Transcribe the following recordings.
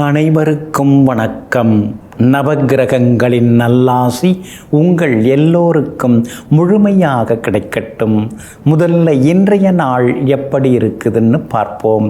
அனைவருக்கும் வணக்கம். நவக்கிரகங்களின் நல்லாசி உங்கள் எல்லோருக்கும் முழுமையாக கிடைக்கட்டும். முதல்ல இன்றைய நாள் எப்படி இருக்குதுன்னு பார்ப்போம்.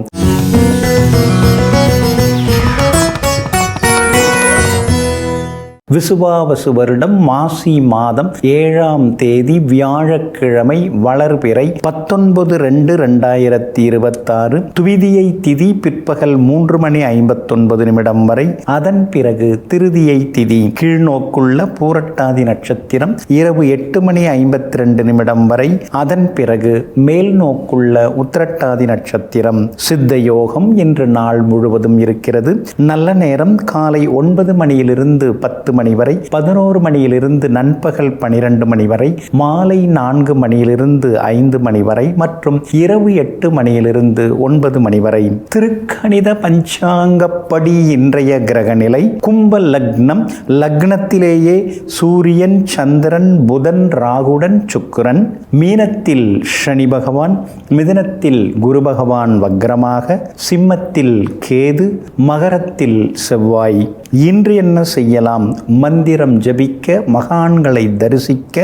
விசுவாவசு வருடம் மாசி மாதம் 7ஆம் தேதி வியாழக்கிழமை வளர்பிறை 19/2/2026. துவிதியை திதி பிற்பகல் 3:59 வரை. அதன் பிறகு திருதியை திதி. கீழ்நோக்குள்ள பூரட்டாதி நட்சத்திரம் இரவு 8:52 வரை. அதன் பிறகு மேல் நோக்குள்ள உத்திரட்டாதி நட்சத்திரம். சித்த யோகம் இன்று நாள் முழுவதும் இருக்கிறது. நல்ல நேரம் காலை 9 மணியிலிருந்து 10 மணி வரை, 11 மணியிலிருந்து நண்பகல் 12 மணி வரை, மாலை 4 மணியிலிருந்து 5 மணி வரை மற்றும் இரவு 8 மணியிலிருந்து 9 மணி வரை. திருக்கணித பஞ்சாங்கப்படி இன்றைய கிரக நிலை கும்ப லக்னம். லக்னத்திலேயே சூரியன், சந்திரன், புதன், ராகுடன் சுக்கிரன். மீனத்தில் சனி பகவான், மிதுனத்தில் குரு பகவான் வக்ரமாக, சிம்மத்தில் கேது, மகரத்தில் செவ்வாய். இன்று என்ன செய்யலாம்? மந்திரம் ஜபிக்க, மகான்களை தரிசிக்க,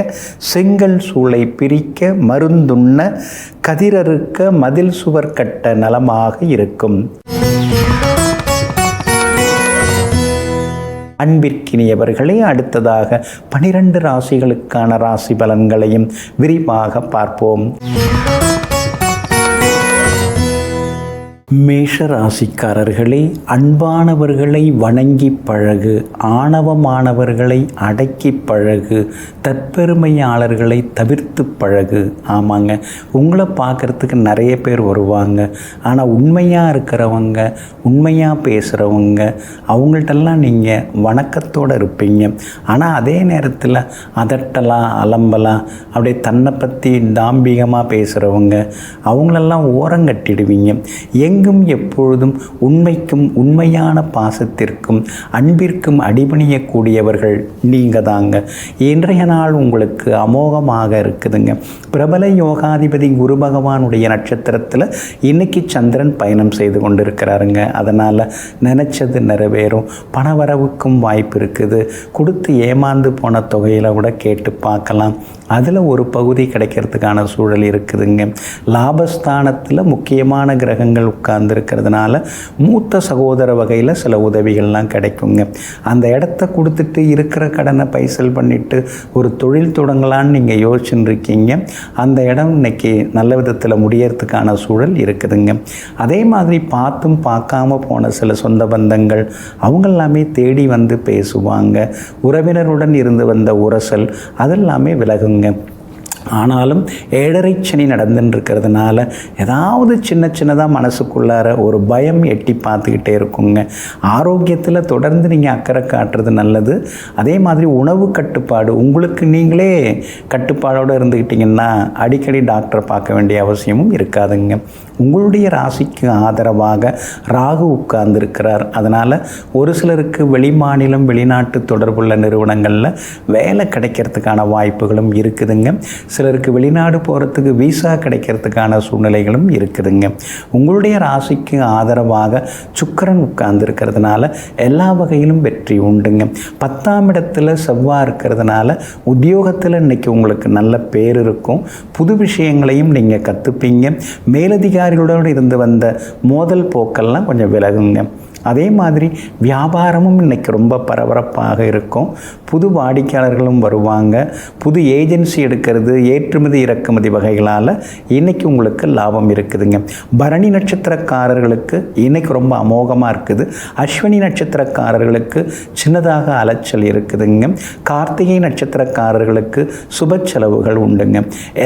செங்கல் சூளை பிரிக்க, மருந்துண்ண, கதிரறுக்க, மதில் சுவர் கட்ட நலமாக இருக்கும். அன்பிற்கினியவர்களே, அடுத்ததாக 12 ராசிகளுக்கான ராசி பலன்களையும் விரிவாக பார்ப்போம். மேஷ ராசிக்காரர்களே, அன்பானவர்களை வணங்கி பழகு, ஆணவமானவர்களை அடக்கி பழகு, தற்பெருமையாளர்களை தவிர்த்து பழகு. ஆமாங்க, உங்களை பார்க்குறதுக்கு நிறைய பேர் வருவாங்க. ஆனால் உண்மையாக இருக்கிறவங்க, உண்மையாக பேசுகிறவங்க, அவங்கள்ட்டெல்லாம் நீங்கள் வணக்கத்தோடு இருப்பீங்க. ஆனால் அதே நேரத்தில் அதட்டலாம், அலம்பலாம், அப்படியே தன்னை பற்றி தாம்பிகமாக பேசுகிறவங்க, அவங்களெல்லாம் ஓரங்கட்டிடுவீங்க. எங்கும் எப்பொழுதும் உண்மைக்கும் உண்மையான பாசத்திற்கும் அன்பிற்கும் அடிபணியக்கூடியவர்கள் நீங்கள் தாங்க. இன்றைய நாள் உங்களுக்கு அமோகமாக இருக்குதுங்க. பிரபல யோகாதிபதி குரு பகவானுடைய நட்சத்திரத்தில் இன்னைக்கு சந்திரன் பயணம் செய்து கொண்டு இருக்கிறாருங்க. அதனால் நினச்சது நிறைவேறும். பணவரவுக்கும் வாய்ப்பு இருக்குது. கொடுத்து ஏமாந்து போன தொகையில் கூட கேட்டு பார்க்கலாம். அதில் ஒரு பகுதி கிடைக்கிறதுக்கான சூழல் இருக்குதுங்க. லாபஸ்தானத்தில் முக்கியமான கிரகங்கள் உட்கார்ந்துருக்கிறதுனால மூத்த சகோதர வகையில் சில உதவிகள்லாம் கிடைக்குங்க. அந்த இடத்த கொடுத்துட்டு இருக்கிற கடனை பைசல் பண்ணிவிட்டு ஒரு தொழில் தொடங்கலான்னு நீங்கள் யோசிச்சுன்னு இருக்கீங்க. அந்த இடம் இன்னைக்கு நல்ல விதத்தில் முடியறதுக்கான சூழல் இருக்குதுங்க. அதே மாதிரி பார்த்தும் பார்க்காம போன சில சொந்த பந்தங்கள் அவங்கெல்லாமே தேடி வந்து பேசுவாங்க. உறவினருடன் இருந்து வந்த உரசல் அதெல்லாமே விலகுங்க. ஆனாலும் 7.5 சனி நடந்துட்டுருக்கிறதுனால ஏதாவது சின்னதாக மனசுக்குள்ளார ஒரு பயம் எட்டி பார்த்துக்கிட்டே இருக்குங்க. ஆரோக்கியத்தில் தொடர்ந்து நீங்கள் அக்கறை காட்டுறது நல்லது. அதே மாதிரி உணவு கட்டுப்பாடு, உங்களுக்கு நீங்களே கட்டுப்பாடோடு இருந்துக்கிட்டிங்கன்னா அடிக்கடி டாக்டரை பார்க்க வேண்டிய அவசியமும் இருக்காதுங்க. உங்களுடைய ராசிக்கு ஆதரவாக ராகு உட்கார்ந்துருக்கிறார். அதனால் ஒரு சிலருக்கு வெளிமாநிலம், வெளிநாட்டு தொடர்புள்ள நிறுவனங்களில் வேலை கிடைக்கிறதுக்கான வாய்ப்புகளும் இருக்குதுங்க. சிலருக்கு வெளிநாடு போகிறதுக்கு விசா கிடைக்கிறதுக்கான சூழ்நிலைகளும் இருக்குதுங்க. உங்களுடைய ராசிக்கு ஆதரவாக சுக்கிரன் உட்கார்ந்துருக்கிறதுனால எல்லா வகையிலும் வெற்றி உண்டுங்க. 10ஆம் இடத்துல செவ்வாய் இருக்கிறதுனால உத்தியோகத்தில் இன்றைக்கி உங்களுக்கு நல்ல பேர் இருக்கும். புது விஷயங்களையும் நீங்கள் கற்றுப்பீங்க. மேலதிகாரிகளோடு இருந்து வந்த மோதல் போக்கெல்லாம் கொஞ்சம் விலகுங்க. அதே மாதிரி வியாபாரமும் இன்றைக்கி ரொம்ப பரபரப்பாக இருக்கும். புது வாடிக்கையாளர்களும் வருவாங்க. புது ஏஜென்சி எடுக்கிறது, ஏற்றுமதி இறக்குமதி வகைகளால் இன்றைக்கி உங்களுக்கு லாபம் இருக்குதுங்க. பரணி நட்சத்திரக்காரர்களுக்கு இன்றைக்கி ரொம்ப அமோகமாக இருக்குது. அஸ்வினி நட்சத்திரக்காரர்களுக்கு சின்னதாக அலைச்சல் இருக்குதுங்க. கார்த்திகை நட்சத்திரக்காரர்களுக்கு சுப செலவுகள் உண்டுங்க.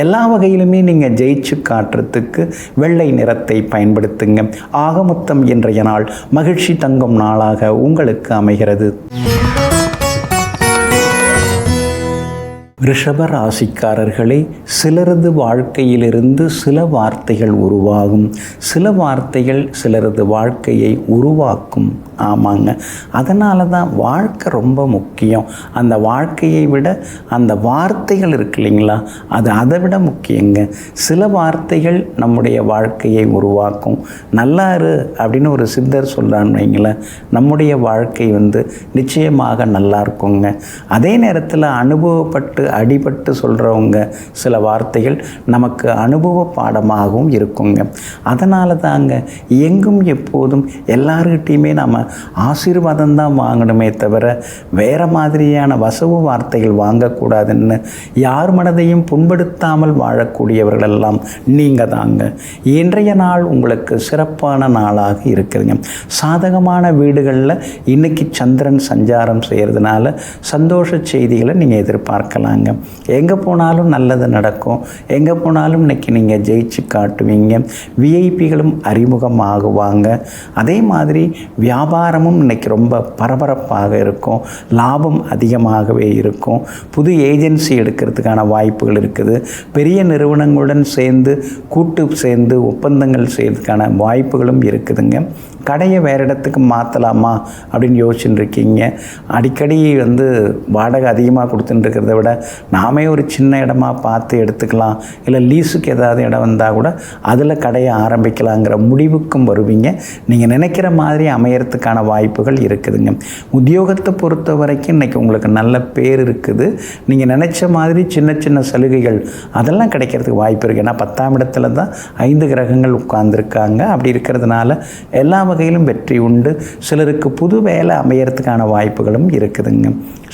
எல்லா வகையிலுமே நீங்கள் ஜெயிச்சு காட்டுறதுக்கு வெள்ளை நிறத்தை பயன்படுத்துங்க. ஆக மொத்தம் இன்றைய நாள் மகிழ்ச்சி தங்கும் நாளாக உங்களுக்கு அமைகிறது. ரிஷப ராசிக்காரர்களே, சிலரது வாழ்க்கையிலிருந்து சில வார்த்தைகள் உருவாகும். சில வார்த்தைகள் சிலரது வாழ்க்கையை உருவாக்கும். ஆமாங்க, அதனால தான் வாழ்க்கை ரொம்ப முக்கியம். அந்த வாழ்க்கையை விட அந்த வார்த்தைகள் இருக்கு இல்லைங்களா, அது அதை விட முக்கியங்க. சில வார்த்தைகள் நம்முடைய வாழ்க்கையை உருவாக்கும். நல்லாரு அப்படின்னு ஒரு சித்தர் சொல்கிறான்னு வைங்களேன், நம்முடைய வாழ்க்கை நிச்சயமாக நல்லா இருக்குங்க. அதே நேரத்தில் அனுபவப்பட்டு அடிபட்டு சொல்கிறவங்க சில வார்த்தைகள் நமக்கு அனுபவ பாடமாகவும் இருக்குங்க. அதனால தாங்க எங்கும் எப்போதும் எல்லார்கிட்டையுமே நம்ம ஆசீர்வாதம் தான் வாங்கணுமே தவிர வேறு மாதிரியான வசவு வார்த்தைகள் வாங்கக்கூடாதுன்னு யார் மனதையும் புண்படுத்தாமல் வாழக்கூடியவர்களெல்லாம் நீங்கள் தாங்க. இன்றைய நாள் உங்களுக்கு சிறப்பான நாளாக இருக்குதுங்க. சாதகமான வீடுகளில் இன்றைக்கி சந்திரன் சஞ்சாரம் செய்கிறதுனால சந்தோஷ செய்திகளை நீங்கள் எதிர்பார்க்கலாங்க. எங்கே போனாலும் நல்லது நடக்கும். எங்கே போனாலும் இன்றைக்கி நீங்கள் ஜெயிச்சு காட்டுவீங்க. விஐபிகளும் அறிமுகமாகுவாங்க. அதே மாதிரி வியாபாரமும் இன்றைக்கி ரொம்ப பரபரப்பாக இருக்கும். லாபம் அதிகமாகவே இருக்கும். புது ஏஜென்சி எடுக்கிறதுக்கான வாய்ப்புகள் இருக்குது. பெரிய நிறுவனங்களுடன் கூட்டு சேர்ந்து ஒப்பந்தங்கள் செய்யறதுக்கான வாய்ப்புகளும் இருக்குதுங்க. கடையை வேறு இடத்துக்கு மாற்றலாமா அப்படின்னு யோசிச்சுட்டு இருக்கீங்க. அடிக்கடி வாடகை அதிகமாக கொடுத்துட்டு இருக்கிறத விட நாமே ஒரு சின்ன இடமா பார்த்து எடுத்துக்கலாம், இல்லை லீஸுக்கு ஏதாவது இடம் வந்தால் கூட அதில் கடையை ஆரம்பிக்கலாங்கிற முடிவுக்கும் வருவீங்க. நீங்கள் நினைக்கிற மாதிரி அமையறதுக்கான வாய்ப்புகள் இருக்குதுங்க. உத்தியோகத்தை பொறுத்த வரைக்கும் இன்றைக்கி உங்களுக்கு நல்ல பேர் இருக்குது. நீங்கள் நினச்ச மாதிரி சின்ன சின்ன சலுகைகள் அதெல்லாம் கிடைக்கிறதுக்கு வாய்ப்பு இருக்குது. ஏன்னா 10ஆம் இடத்துல தான் 5 கிரகங்கள் உட்கார்ந்துருக்காங்க. அப்படி இருக்கிறதுனால எல்லா வகையிலும் வெற்றி உண்டு. சிலருக்கு புது வேலை அமையறதுக்கான வாய்ப்புகளும் இருக்குதுங்க.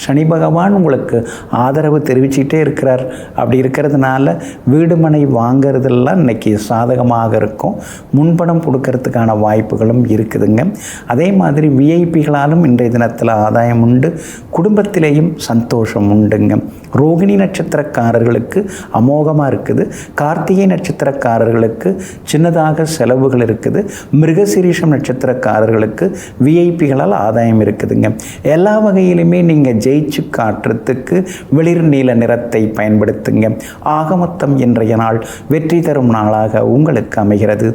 சனி பகவான் உங்களுக்கு ஆதரவு தெரிவிச்சுக்கிட்டே இருக்கிறார். அப்படி இருக்கிறதுனால வீடு மனை வாங்கிறதெல்லாம் இன்றைக்கி சாதகமாக இருக்கும். முன்பணம் கொடுக்கறதுக்கான வாய்ப்புகளும் இருக்குதுங்க. அதே மாதிரி விஐபிகளாலும் இன்றைய தினத்தில் ஆதாயம் உண்டு. குடும்பத்திலேயும் சந்தோஷம் உண்டுங்க. ரோகிணி நட்சத்திரக்காரர்களுக்கு அமோகமாக இருக்குது. கார்த்திகை நட்சத்திரக்காரர்களுக்கு சின்னதாக செலவுகள் இருக்குது. மிருகசீரிஷம் நட்சத்திரக்காரர்களுக்கு விஐபிகளால் ஆதாயம் இருக்குதுங்க. எல்லா வகையிலுமே நீங்கள் ஜெயிச்சு காட்டுறதுக்கு வெளிர் நீல நிறத்தை பயன்படுத்துங்க. ஆக மொத்தம் இன்றைய நாள் வெற்றி தரும் நாளாக உங்களுக்கு அமைகிறது.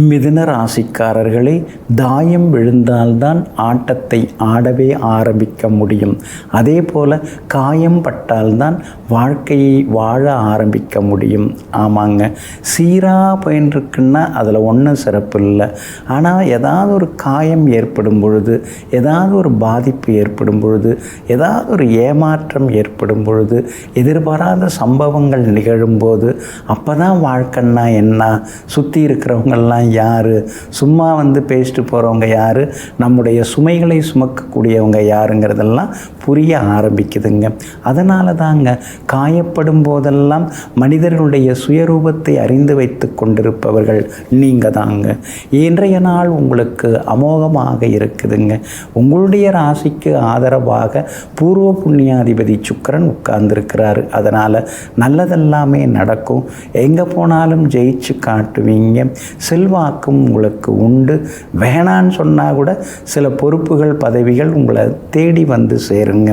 மிதுன ராசிக்காரர்களே, தாயம் விழுந்தால்தான் ஆட்டத்தை ஆடவே ஆரம்பிக்க முடியும். அதே போல் காயம் பட்டால்தான் வாழ்க்கையை வாழ ஆரம்பிக்க முடியும். ஆமாங்க, சீராக போயின்ட்டுருக்குன்னா அதில் ஒன்றும் சிறப்பு இல்லை. ஆனால் ஏதாவது ஒரு காயம் ஏற்படும் பொழுது, ஏதாவது ஒரு பாதிப்பு ஏற்படும் பொழுது, ஏதாவது ஒரு ஏமாற்றம் ஏற்படும் பொழுது, எதிர்பாராத சம்பவங்கள் நிகழும்போது அப்போ தான் வாழ்க்கைன்னா என்ன, சுற்றி இருக்கிறவங்கெல்லாம் யார், சும்மா பேசிட்டு போகிறவங்க யார், நம்முடைய சுமைகளை சுமக்கக்கூடியவங்க யாருங்கிறதெல்லாம் புரிய ஆரம்பிக்குதுங்க. அதனால தாங்க காயப்படும் போதெல்லாம் மனிதர்களுடைய சுயரூபத்தை அறிந்து வைத்து கொண்டிருப்பவர்கள் நீங்கள் தாங்க. இன்றைய நாள் உங்களுக்கு அமோகமாக இருக்குதுங்க. உங்களுடைய ராசிக்கு ஆதரவாக பூர்வ புண்ணியாதிபதி சுக்கிரன் உட்கார்ந்துருக்கிறாரு. அதனால் நல்லதெல்லாமே நடக்கும். எங்கே போனாலும் ஜெயிச்சு காட்டுவீங்க. செல்வாக்கும் உங்களுக்கு உண்டு. வேணான்னு சொன்னால் கூட சில பொறுப்புகள் பதவிகள் உங்களை தேடி சேருங்க.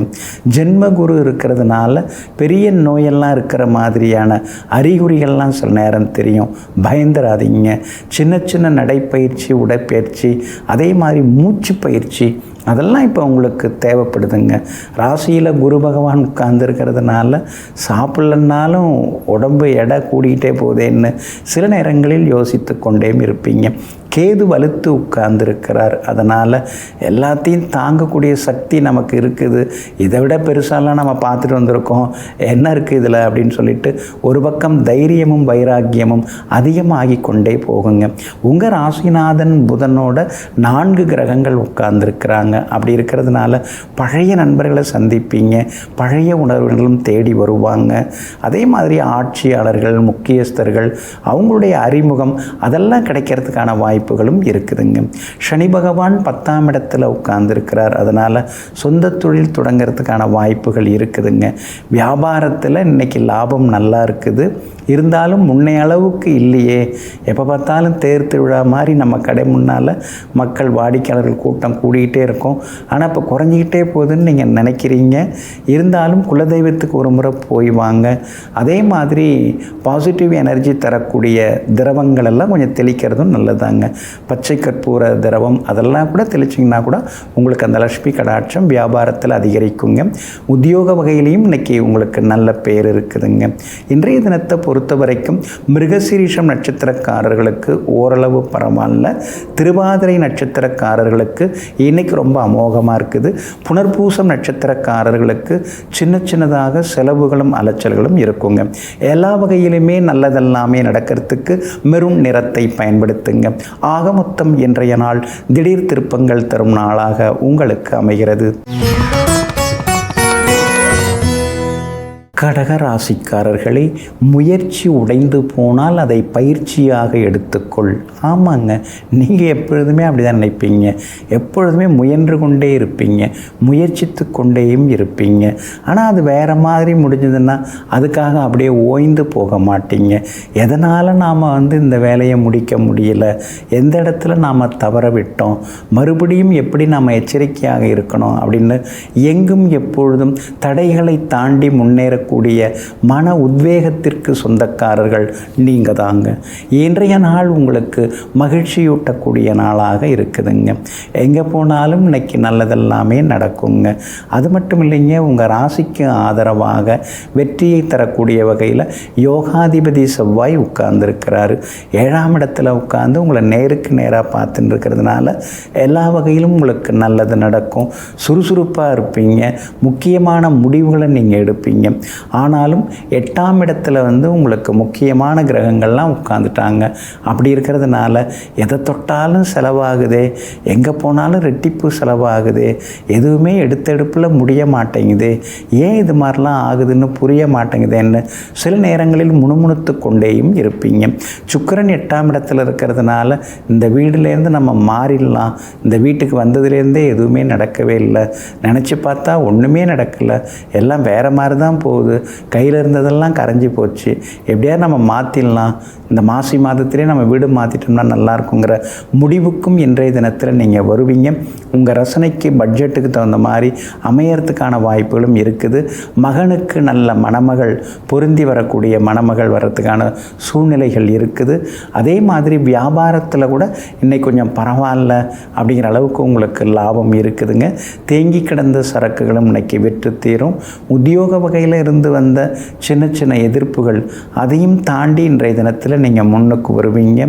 ஜென்மகுரு இருக்கிறதுனால பெரிய நோயெல்லாம் இருக்கிற மாதிரியான அறிகுறிகள்லாம் சில நேரம் தெரியும். பயந்துராதீங்க. சின்ன சின்ன நடைப்பயிற்சி, உடற்பயிற்சி, அதே மாதிரி மூச்சு பயிற்சி அதெல்லாம் இப்போ உங்களுக்கு தேவைப்படுதுங்க. ராசியில் குரு பகவான் உட்கார்ந்துருக்கிறதுனால சாப்பிட்லன்னாலும் உடம்பு எடை கூடிக்கிட்டே போதேன்னு சில நேரங்களில் யோசித்து கொண்டே இருப்பீங்க. கேது வலுத்து உட்கார்ந்துருக்கிறார். அதனால் எல்லாத்தையும் தாங்கக்கூடிய சக்தி நமக்கு இருக்குது. இதை விட பெருசாலாம் நம்ம பார்த்துட்டு வந்திருக்கோம், என்ன இருக்குது இதில் அப்படின்னு சொல்லிட்டு ஒரு பக்கம் தைரியமும் வைராக்கியமும் அதிகமாகி கொண்டே போகுங்க. உங்கள் ராசிநாதன் புதனோட 4 கிரகங்கள் உட்கார்ந்துருக்கிறாங்க. அப்படி இருக்கிறதுனால பழைய நண்பர்களை சந்திப்பீங்க. பழைய உணர்வுகளும் தேடி வருவாங்க. அதே மாதிரி ஆட்சியாளர்கள், முக்கியஸ்தர்கள், அவங்களுடைய அறிமுகம் அதெல்லாம் கிடைக்கிறதுக்கான வாய்ப்பு வாய்ப்புகளும் இருக்குதுங்க. சனி பகவான் 10ஆம் இடத்துல உட்கார்ந்துருக்கிறார். அதனால் சொந்த தொழில் தொடங்கிறதுக்கான வாய்ப்புகள் இருக்குதுங்க. வியாபாரத்தில் இன்றைக்கி லாபம் நல்லா இருக்குது. இருந்தாலும் முன்னைய அளவுக்கு இல்லையே, எப்போ பார்த்தாலும் தேர் திருவிழா மாதிரி நம்ம கடை முன்னால் மக்கள் வாடிக்கையாளர்கள் கூட்டம் கூடிக்கிட்டே இருக்கும். ஆனால் இப்போ குறைஞ்சிக்கிட்டே போகுதுன்னு நீங்கள் நினைக்கிறீங்க. இருந்தாலும் குலதெய்வத்துக்கு ஒரு முறை போய் வாங்க. அதே மாதிரி பாசிட்டிவ் எனர்ஜி தரக்கூடிய திரவங்கள் எல்லாம் கொஞ்சம் தெளிக்கிறதும் நல்லதாங்க. பச்சை கற்பூர திரவம் அதெல்லாம் கூட தெளிச்சிங்கன்னா கூட உங்களுக்கு அந்த லட்சுமி கடாட்சம் வியாபாரத்தில் அதிகரிக்குங்க. உத்தியோக வகையிலையும் இன்றைக்கி உங்களுக்கு நல்ல பேர் இருக்குதுங்க. இன்றைய தினத்தை பொறுத்த வரைக்கும் மிருகசீரிஷம் நட்சத்திரக்காரர்களுக்கு ஓரளவு பரவாயில்ல. திருவாதிரை நட்சத்திரக்காரர்களுக்கு இன்னைக்கு ரொம்ப அமோகமாக இருக்குது. புனர்பூசம் நட்சத்திரக்காரர்களுக்கு சின்ன சின்னதாக செலவுகளும் அலைச்சல்களும் இருக்குங்க. எல்லா வகையிலுமே நல்லதெல்லாமே நடக்கிறதுக்கு மெரூன் நிறத்தை பயன்படுத்துங்க. ஆக மொத்தம் இன்றைய நாள் திடீர் திருப்பங்கள் தரும் நாளாக உங்களுக்கு அமைகிறது. கடகராசிக்காரர்களே, முயற்சி உடைந்து போனால் அதை பயிற்சியாக எடுத்துக்கொள். ஆமாங்க, நீங்கள் எப்பொழுதுமே அப்படி தான் நினைப்பீங்க. எப்பொழுதுமே முயன்று கொண்டே இருப்பீங்க, முயற்சித்து கொண்டேயும் இருப்பீங்க. ஆனால் அது வேறு மாதிரி முடிஞ்சதுன்னா அதுக்காக அப்படியே ஓய்ந்து போக மாட்டீங்க. எதனால் நாம் இந்த வேலையை முடிக்க முடியல, எந்த இடத்துல நாம் தவற விட்டோம், மறுபடியும் எப்படி நாம் எச்சரிக்கையாக இருக்கணும் அப்படின்னு எங்கும் எப்பொழுதும் தடைகளை தாண்டி முன்னேற கூடிய மன உத்வேகத்திற்கு சொந்தக்காரர்கள் நீங்கள் தாங்க. இன்றைய நாள் உங்களுக்கு மகிழ்ச்சியூட்டக்கூடிய நாளாக இருக்குதுங்க. எங்கே போனாலும் இன்னைக்கு நல்லதெல்லாமே நடக்குங்க. அது மட்டும் இல்லைங்க, உங்கள் ராசிக்கு ஆதரவாக வெற்றியை தரக்கூடிய வகையில் யோகாதிபதி செவ்வாய் உட்கார்ந்துருக்கிறாரு. 7ஆம் இடத்துல உட்கார்ந்து உங்களை நேருக்கு நேராக பார்த்துட்டு இருக்கிறதுனால எல்லா வகையிலும் உங்களுக்கு நல்லது நடக்கும். சுறுசுறுப்பாக இருப்பீங்க, முக்கியமான முடிவுகளை நீங்கள் எடுப்பீங்க. ஆனாலும் 8ஆம் இடத்துல உங்களுக்கு முக்கியமான கிரகங்கள்லாம் உட்காந்துட்டாங்க. அப்படி இருக்கிறதுனால எதை தொட்டாலும் செலவாகுதே, எங்கே போனாலும் ரெட்டிப்பு செலவாகுதே, எதுவுமே எடுத்தெடுப்பில் முடிய மாட்டேங்குது, ஏன் இது மாதிரிலாம் ஆகுதுன்னு புரிய மாட்டேங்குதுன்னு சில நேரங்களில் முணுமுணுத்து கொண்டேயும் இருப்பீங்க. சுக்கிரன் 8ஆம் இடத்துல இருக்கிறதுனால இந்த வீட்டிலேருந்து நம்ம மாறிடலாம், இந்த வீட்டுக்கு வந்ததுலேருந்தே எதுவுமே நடக்கவே இல்லை, நினச்சி பார்த்தா ஒன்றுமே நடக்கலை, எல்லாம் வேறு மாதிரி தான் போகுது, கையில் இருந்ததெல்லாம் கரைஞ்சி போச்சு, எப்படியாவது நம்ம மாற்றிடலாம், இந்த மாசி மாதத்திலே நம்ம வீடு மாற்றிட்டோம்னா நல்லா இருக்குங்கிற முடிவுக்கும் இன்றைய தினத்தில் நீங்கள் வருவீங்க. உங்கள் ரசனைக்கு பட்ஜெட்டுக்கு தகுந்த மாதிரி அமையறதுக்கான வாய்ப்புகளும் இருக்குது. மகனுக்கு நல்ல மணமகள், பொருந்தி வரக்கூடிய மணமகள் வர்றதுக்கான சூழ்நிலைகள் இருக்குது. அதே மாதிரி வியாபாரத்தில் கூட இன்னைக்கு கொஞ்சம் பரவாயில்ல அப்படிங்கிற அளவுக்கு உங்களுக்கு லாபம் இருக்குதுங்க. தேங்கி கிடந்த சரக்குகளும் இன்னைக்கு விற்று தீரும். உத்தியோக வகையில் இருந்து வந்த சின்ன சின்ன எதிர்ப்புகள் அதையும் தாண்டி இன்றைய தினத்தில் நீங்கள் முன்னுக்கு வருவீங்க.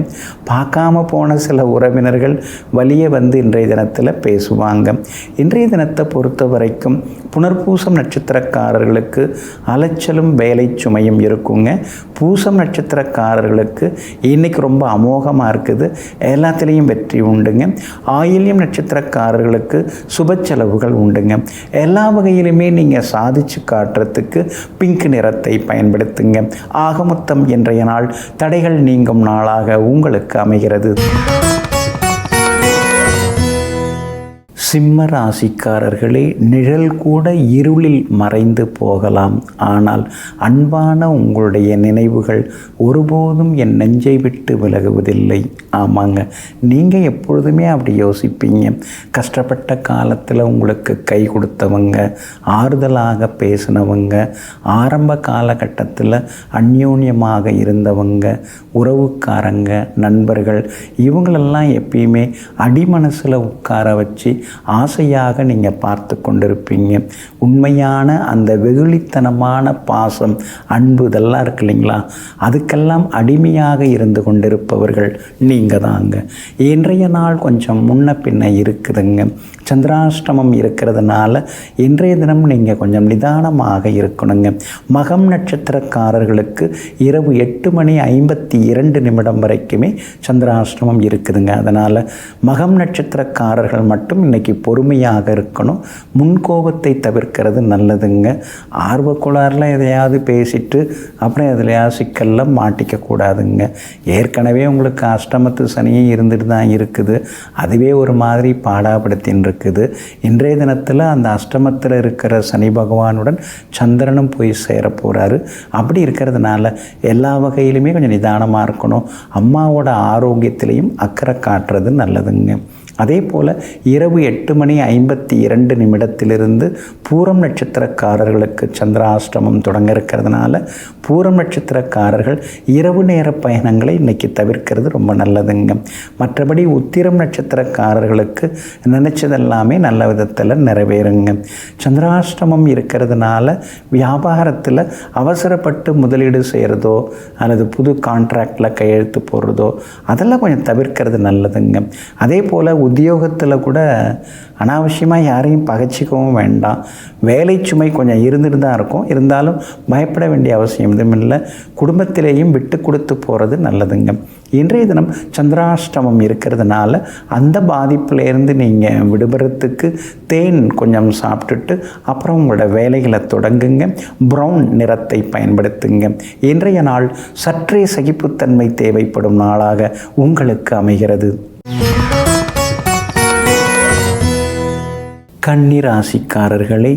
பார்க்காம போன சில உறவினர்கள் வலிய இன்றைய தினத்தில் பேசுவாங்க. இன்றைய தினத்தை பொறுத்த வரைக்கும் புனர்பூசம் நட்சத்திரக்காரர்களுக்கு அலைச்சலும் வேலை சுமையும் இருக்குங்க. பூசம் நட்சத்திரக்காரர்களுக்கு இன்னைக்கு ரொம்ப அமோகமாக இருக்குது, எல்லாத்துலேயும் வெற்றி உண்டுங்க. ஆயில்யம் நட்சத்திரக்காரர்களுக்கு சுப செலவுகள் உண்டுங்க. எல்லா வகையிலுமே நீங்கள் சாதிச்சு காட்டுறதுக்கு பிங்க் நிறத்தை பயன்படுத்துங்க. ஆக மொத்தம் இன்றைய நாள் தடைகள் நீங்கும் நாளாக உங்களுக்கு அமைகிறது. சிம்ம ராசிக்காரர்களே, நிழல் கூட இருளில் மறைந்து போகலாம், ஆனால் அன்பான உங்களுடைய நினைவுகள் ஒருபோதும் என் நெஞ்சை விட்டு விலகுவதில்லை. ஆமாங்க, நீங்கள் எப்பொழுதுமே அப்படி யோசிப்பீங்க. கஷ்டப்பட்ட காலத்தில் உங்களுக்கு கை கொடுத்தவங்க, ஆறுதலாக பேசினவங்க, ஆரம்ப காலகட்டத்தில் அந்யோன்யமாக இருந்தவங்க, உறவுக்காரங்க, நண்பர்கள், இவங்களெல்லாம் எப்பயுமே அடிமனசில் உட்கார வச்சு ஆசையாக நீங்கள் பார்த்து கொண்டிருப்பீங்க. உண்மையான அந்த வெகுளித்தனமான பாசம், அன்பு இதெல்லாம் இருக்கு இல்லைங்களா, அதுக்கெல்லாம் அடிமையாக இருந்து கொண்டிருப்பவர்கள் நீங்கள் தாங்க. இன்றைய நாள் கொஞ்சம் முன்ன பின்ன இருக்குதுங்க. சந்திராஷ்டமம் இருக்கிறதுனால இன்றைய தினம் நீங்கள் கொஞ்சம் நிதானமாக இருக்கணுங்க. மகம் நட்சத்திரக்காரர்களுக்கு இரவு 8:52 வரைக்குமே சந்திராஷ்டமம் இருக்குதுங்க. அதனால் மகம் நட்சத்திரக்காரர்கள் மட்டும் இன்றைக்கி பொறுமையாக இருக்கணும். முன்கோபத்தை தவிர்க்கிறது நல்லதுங்க. ஆர்வக்குளாரில் எதையாவது பேசிட்டு அப்புறம் எதுலையாவது சிக்கலில் மாட்டிக்கக்கூடாதுங்க. ஏற்கனவே உங்களுக்கு அஷ்டமத்து சனியும் இருந்துட்டு தான் இருக்குது. அதுவே ஒரு மாதிரி பாடாப்படுத்தின்னு இருக்குது. இன்றைய தினத்தில் அந்த அஷ்டமத்தில் இருக்கிற சனி பகவானுடன் சந்திரனும் போய் சேர போகிறாரு. அப்படி இருக்கிறதுனால எல்லா வகையிலுமே கொஞ்சம் நிதானமாக இருக்கணும். அம்மாவோட ஆரோக்கியத்திலையும் அக்கறை காட்டுறது நல்லதுங்க. அதே போல் இரவு 8:52 பூரம் நட்சத்திரக்காரர்களுக்கு சந்திராஷ்டமம் தொடங்க இருக்கிறதுனால பூரம் நட்சத்திரக்காரர்கள் இரவு நேர பயணங்களை இன்றைக்கி தவிர்க்கிறது ரொம்ப நல்லதுங்க. மற்றபடி உத்திரம் நட்சத்திரக்காரர்களுக்கு நினச்சதெல்லாமே நல்ல விதத்தில் நிறைவேறுங்க. சந்திராஷ்டமம் இருக்கிறதுனால வியாபாரத்தில் அவசரப்பட்டு முதலீடு செய்கிறதோ அல்லது புது கான்ட்ராக்டில் கையெழுத்து போடுறதோ அதெல்லாம் கொஞ்சம் தவிர்க்கிறது நல்லதுங்க. அதே போல் உத்தியோகத்தில் கூட அனாவசியமாக யாரையும் பகைச்சிக்கவும் வேண்டாம். வேலை சுமை கொஞ்சம் இருந்துட்டு தான் இருக்கும். இருந்தாலும் பயப்பட வேண்டிய அவசியம் எதுவும் இல்லை. குடும்பத்திலேயும் விட்டு கொடுத்து போகிறது நல்லதுங்க. இன்றைய தினம் சந்திராஷ்டமம் இருக்கிறதுனால அந்த பாதிப்பிலேருந்து நீங்கள் விடுபடுறதுக்கு தேன் கொஞ்சம் சாப்பிட்டுட்டு அப்புறம் உங்களோட வேலைகளை தொடங்குங்க. ப்ரௌன் நிறத்தை பயன்படுத்துங்க. இன்றைய நாள் சற்றே சகிப்புத்தன்மை தேவைப்படும் நாளாக உங்களுக்கு அமைகிறது. கன்னி ராசிக்காரர்களை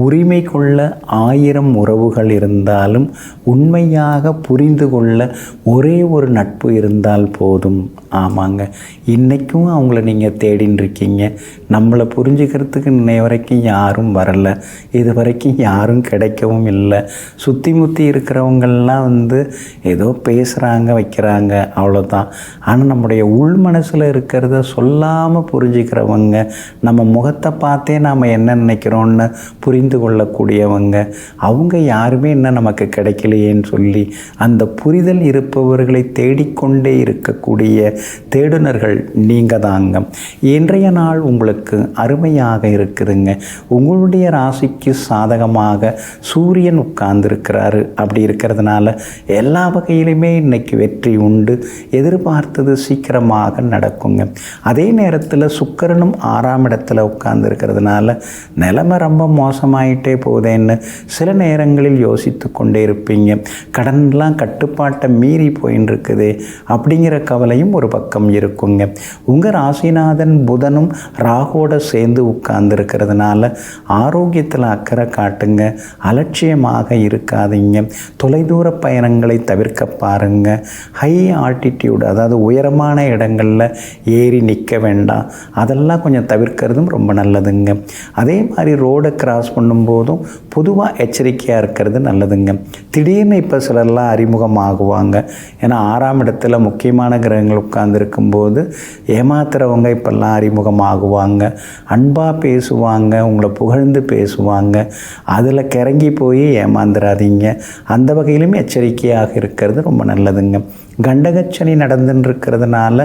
உரிமை கொள்ள 1000 உறவுகள் இருந்தாலும் உண்மையாக புரிந்து கொள்ள ஒரே ஒரு நட்பு இருந்தால் போதும். ஆமாங்க, இன்றைக்கும் அவங்கள நீங்கள் தேடின்னு இருக்கீங்க. நம்மளை புரிஞ்சுக்கிறதுக்கு இன்னைய வரைக்கும் யாரும் வரலை. இது வரைக்கும் யாரும் கிடைக்கவும் இல்லை. சுற்றி முற்றி இருக்கிறவங்கள்லாம் ஏதோ பேசுகிறாங்க வைக்கிறாங்க, அவ்வளோதான். ஆனால் நம்முடைய உள் மனசில் இருக்கிறத சொல்லாமல் புரிஞ்சுக்கிறவங்க, நம்ம முகத்தை பார்த்தே நாம் என்ன நினைக்கிறோன்னு புரிந்து கொள்ளக்கூடியவங்க, அவங்க யாருமே இன்னும் நமக்கு கிடைக்கலையேன்னு சொல்லி அந்த புரிதல் இருப்பவர்களை தேடிக்கொண்டே இருக்கக்கூடிய தேடுனர்கள் நீங்கள் தாங்க. இன்றைய நாள் உங்களுக்கு அருமையாக இருக்குதுங்க. உங்களுடைய ராசிக்கு சாதகமாக சூரியன் உட்கார்ந்துருக்கிறாரு. அப்படி இருக்கிறதுனால எல்லா வகையிலுமே இன்னைக்கு வெற்றி உண்டு. எதிர்பார்த்தது சீக்கிரமாக நடக்குங்க. அதே நேரத்தில் சுக்கிரனும் 6ஆம் இடத்துல உட்கார்ந்துருக்கிறதுனால நிலைமை ரொம்ப மோசமாயிட்டே போதேன்னு சில நேரங்களில் யோசித்து கொண்டே இருப்பீங்க. கடன்லாம் கட்டுப்பாட்டை மீறி போயின்னு இருக்குது அப்படிங்கிற கவலையும் ஒரு பக்கம் இருக்குங்க. உங்கள் ராசிநாதன் புதனும் ராகுவோட சேர்ந்து உட்கார்ந்துருக்கிறதுனால ஆரோக்கியத்தில் அக்கறை காட்டுங்க. அலட்சியமாக இருக்காதீங்க. தொலைதூர பயணங்களை தவிர்க்க பாருங்க. ஹை ஆல்டிடியூட், அதாவது உயரமான இடங்களில் ஏறி நிற்க வேண்டாம். அதெல்லாம் கொஞ்சம் தவிர்க்கிறதும் ரொம்ப நல்லதுங்க. அதே மாதிரி ரோடை கிராஸ் பண்ணும்போதும் பொதுவாக எச்சரிக்கையாக இருக்கிறது நல்லதுங்க. திடீர்னு இப்போ சிலர்லாம் அறிமுகமாகுவாங்க. ஏன்னா 6ஆம் இடத்துல முக்கியமான கிரகங்கள் உட்கார்ந்துருக்கும்போது ஏமாத்துறவங்க இப்போல்லாம் அறிமுகமாகுவாங்க. அன்பாக பேசுவாங்க, உங்களை புகழ்ந்து பேசுவாங்க. அதில் கிறங்கி போய் ஏமாந்துடாதீங்க. அந்த வகையிலும் எச்சரிக்கையாக இருக்கிறது ரொம்ப நல்லதுங்க. கண்டகச்சனி நடந்துன்னு இருக்கிறதுனால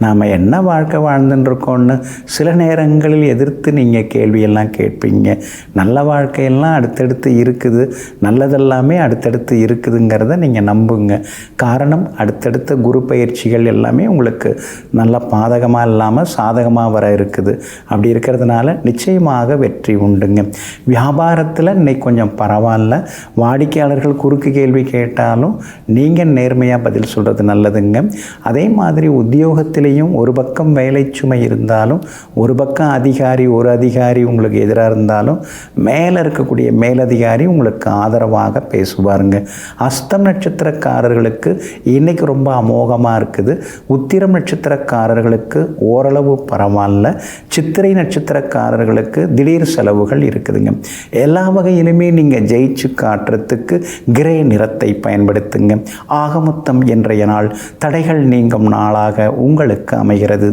நாம் என்ன வாழ்க்கை வாழ்ந்துட்டுருக்கோன்னு சில நேரங்களில் எதிர்த்து நீங்கள் கேள்வியெல்லாம் கேட்பீங்க. நல்ல வாழ்க்கையெல்லாம் அடுத்தடுத்து இருக்குது, நல்லதெல்லாமே அடுத்தடுத்து இருக்குதுங்கிறத நீங்கள் நம்புங்க. காரணம், அடுத்தடுத்த குரு பயிற்சிகள் எல்லாமே உங்களுக்கு நல்ல பாதகமாக இல்லாமல் சாதகமாக வர இருக்குது. அப்படி இருக்கிறதுனால நிச்சயமாக வெற்றி உண்டுங்க. வியாபாரத்தில் இன்னைக்கு கொஞ்சம் பரவாயில்ல. வாடிக்கையாளர்கள் குறுக்கு கேள்வி கேட்டாலும் நீங்கள் நேர்மையாக பதில் சொல்கிறது நல்லதுங்க. அதே மாதிரி உத்தியோகத்திலையும் ஒரு பக்கம் வேலை சுமை இருந்தாலும் ஒரு பக்கம் ஒரு அதிகாரி உங்களுக்கு எதிராக இருந்தாலும் மேலே இருக்கக்கூடிய மேலதிகாரி உங்களுக்கு ஆதரவாக பேசுவாருங்க. அஸ்தம் நட்சத்திரக்காரர்களுக்கு இன்னைக்கு ரொம்ப அமோகமாக இருக்குது. உத்திரம் நட்சத்திரக்காரர்களுக்கு ஓரளவு பரவாயில்ல. சித்திரை நட்சத்திரக்காரர்களுக்கு திடீர் செலவுகள் இருக்குதுங்க. எல்லா வகையிலுமே நீங்கள் ஜெயிச்சு காட்டுறதுக்கு கிரே நிறத்தை பயன்படுத்துங்க. ஆகமொத்தம் இன்றைய நாள் தடைகள் நீங்கும் நாளாக உங்களுக்கு அமைகிறது.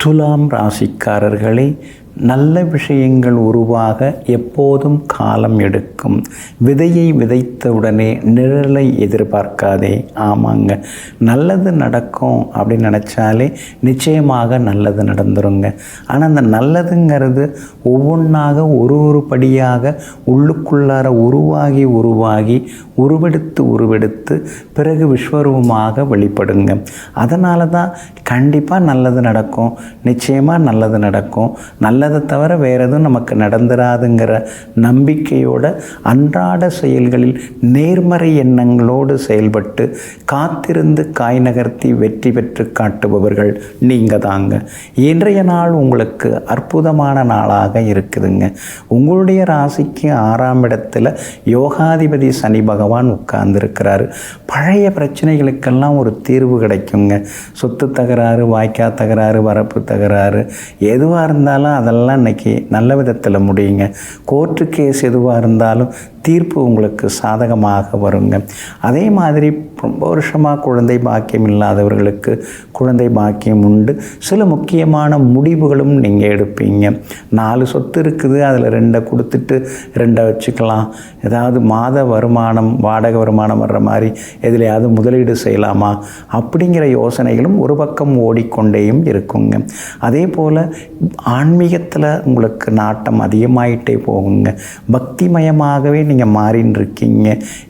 துலாம் ராசிக்காரர்களை நல்ல விஷயங்கள் உருவாக எப்போதும் காலம் எடுக்கும். விதையை விதைத்தவுடனே நிழலை எதிர்பார்க்காதே. ஆமாங்க, நல்லது நடக்கும் அப்படின்னு நினச்சாலே நிச்சயமாக நல்லது நடந்துருங்க. ஆனால் அந்த நல்லதுங்கிறது ஒவ்வொன்றாக ஒரு படியாக உள்ளுக்குள்ளார உருவாகி உருவெடுத்து பிறகு விஸ்வரூபமாக வெளிப்படுங்க. அதனால தான் கண்டிப்பாக நல்லது நடக்கும், நிச்சயமாக நல்லது நடக்கும். நல்லதை தவிர வேறு எதுவும் நமக்கு நடந்துராதுங்கிற நம்பிக்கையோட அன்றாட செயல்களில் நேர்மறை எண்ணங்களோடு செயல்பட்டு காத்திருந்து காய் நகர்த்தி வெற்றி பெற்று காட்டுபவர்கள் நீங்கள் தாங்க. இன்றைய நாள் உங்களுக்கு அற்புதமான நாளாக இருக்குதுங்க. உங்களுடைய ராசிக்கு 6ஆம் இடத்துல யோகாதிபதி சனி பகவான் உட்கார்ந்துருக்கிறாரு. பழைய பிரச்சனைகளுக்கெல்லாம் ஒரு தீர்வு கிடைக்குங்க. சொத்து தகராறு, வாய்க்கா தகராறு, வரப்பு தகராறு எதுவாக இருந்தாலும் அதெல்லாம் இன்றைக்கி நல்ல விதத்தில் முடியுங்க. கோர்ட்டு கேஸ் எதுவாக இருந்தாலும் தீர்ப்பு உங்களுக்கு சாதகமாக வருங்க. அதே மாதிரி ரொம்ப வருஷமாக குழந்தை பாக்கியம் இல்லாதவர்களுக்கு குழந்தை பாக்கியம் உண்டு. சில முக்கியமான முடிவுகளும் நீங்கள் எடுப்பீங்க. 4 சொத்து இருக்குது, அதில் 2 கொடுத்துட்டு 2 வச்சுக்கலாம். ஏதாவது மாத வருமானம், வாடகை வருமானம் வர்ற மாதிரி எதுலையாவது முதலீடு செய்யலாமா அப்படிங்கிற யோசனைகளும் ஒரு பக்கம் ஓடிக்கொண்டேயும் இருக்குங்க. அதே போல் ஆன்மீகத்தில் உங்களுக்கு நாட்டம் அதிகமாயிட்டே போகுங்க. பக்திமயமாகவே நீங்கள் மாறின்னு இருக்கீங்க.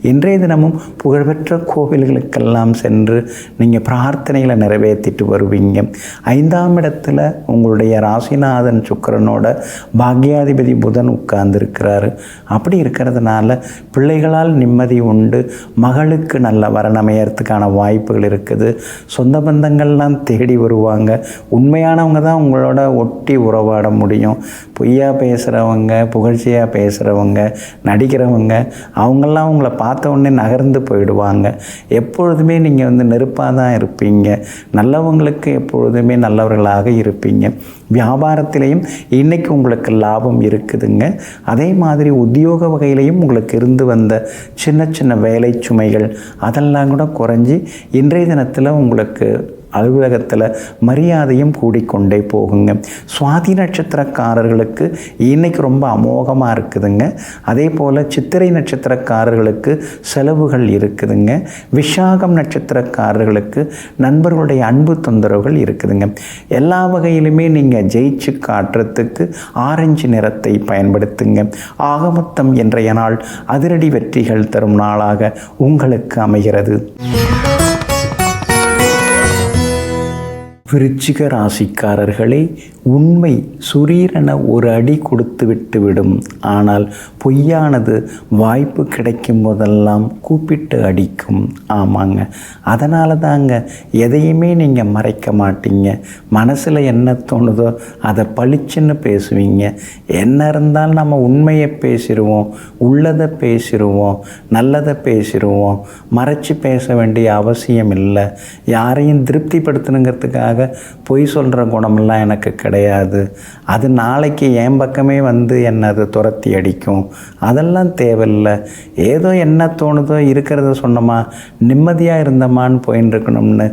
இன்றைய தினமும் புகழ்பெற்ற கோவில்களுக்கெல்லாம் சென்று நீங்கள் பிரார்த்தனைகளை நிறைவேற்றிட்டு வருவீங்க. 5ஆம் இடத்துல உங்களுடைய ராசிநாதன் சுக்கிரனோட பாக்யாதிபதி புதன் உட்கார்ந்துருக்கிறாரு. அப்படி இருக்கிறதுனால பிள்ளைகளால் நிம்மதி உண்டு. மகளுக்கு நல்ல வரணமையறதுக்கான வாய்ப்புகள் இருக்குது. சொந்த பந்தங்கள்லாம் தேடி வருவாங்க. உண்மையானவங்க தான் உங்களோட ஒட்டி உறவாட முடியும். பொய்யா பேசுகிறவங்க, புகழ்ச்சியாக பேசுகிறவங்க, நடிக்கிறவங்க அவங்கெல்லாம் உங்களை பார்த்த உடனே நகர்ந்து போயிடுவாங்க. எப்பொழுதுமே நீங்கள் நெருப்பாக தான் இருப்பீங்க. நல்லவங்களுக்கு எப்பொழுதுமே நல்லவர்களாக இருப்பீங்க. வியாபாரத்திலையும் இன்றைக்கி உங்களுக்கு லாபம் இருக்குதுங்க. அதே மாதிரி உத்தியோக வகையிலையும் உங்களுக்கு இருந்து வந்த சின்ன வேலை சுமைகள் அதெல்லாம் கூட குறைஞ்சி இன்றைய தினத்தில் உங்களுக்கு அலுவலகத்தில் மரியாதையும் கூடிக்கொண்டே போகுங்க. சுவாதி நட்சத்திரக்காரர்களுக்கு இன்றைக்கி ரொம்ப அமோகமாக இருக்குதுங்க. அதே போல் சித்திரை நட்சத்திரக்காரர்களுக்கு செலவுகள் இருக்குதுங்க. விஷாகம் நட்சத்திரக்காரர்களுக்கு நண்பர்களுடைய அன்பு தொந்தரவுகள் இருக்குதுங்க. எல்லா வகையிலுமே நீங்கள் ஜெயிச்சு காட்டுறதுக்கு ஆரஞ்சு நிறத்தை பயன்படுத்துங்க. ஆகமொத்தம் இன்றைய நாள் அதிரடி வெற்றிகள் தரும் நாளாக உங்களுக்கு அமைகிறது. விருச்சிக ராசிக்காரர்களே, உண்மை சுரீரென ஒரு அடி கொடுத்து விட்டுவிடும். ஆனால் பொய்யானது வாய்ப்பு கிடைக்கும் போதெல்லாம் கூப்பிட்டு அடிக்கும். ஆமாங்க, அதனால தாங்க எதையுமே நீங்கள் மறைக்க மாட்டீங்க. மனசில் என்ன தோணுதோ அதை பளிச்சுன்னு பேசுவீங்க. என்ன இருந்தாலும் நம்ம உண்மையை பேசிடுவோம், உள்ளதை பேசிடுவோம், நல்லதை பேசிடுவோம். மறைச்சி பேச வேண்டிய அவசியம் இல்லை. யாரையும் திருப்திப்படுத்தணுங்கிறதுக்காக பொய் சொல்கிற குணமெல்லாம் எனக்கு கிடையாது. அது நாளைக்கு என் பக்கமே என்னை அது துரத்தி அடிக்கும். அதெல்லாம் தேவையில்லை. ஏதோ என்ன தோணுதோ இருக்கிறத சொன்னோமா, நிம்மதியாக இருந்தமான்னு போயின்னு இருக்கணும்னு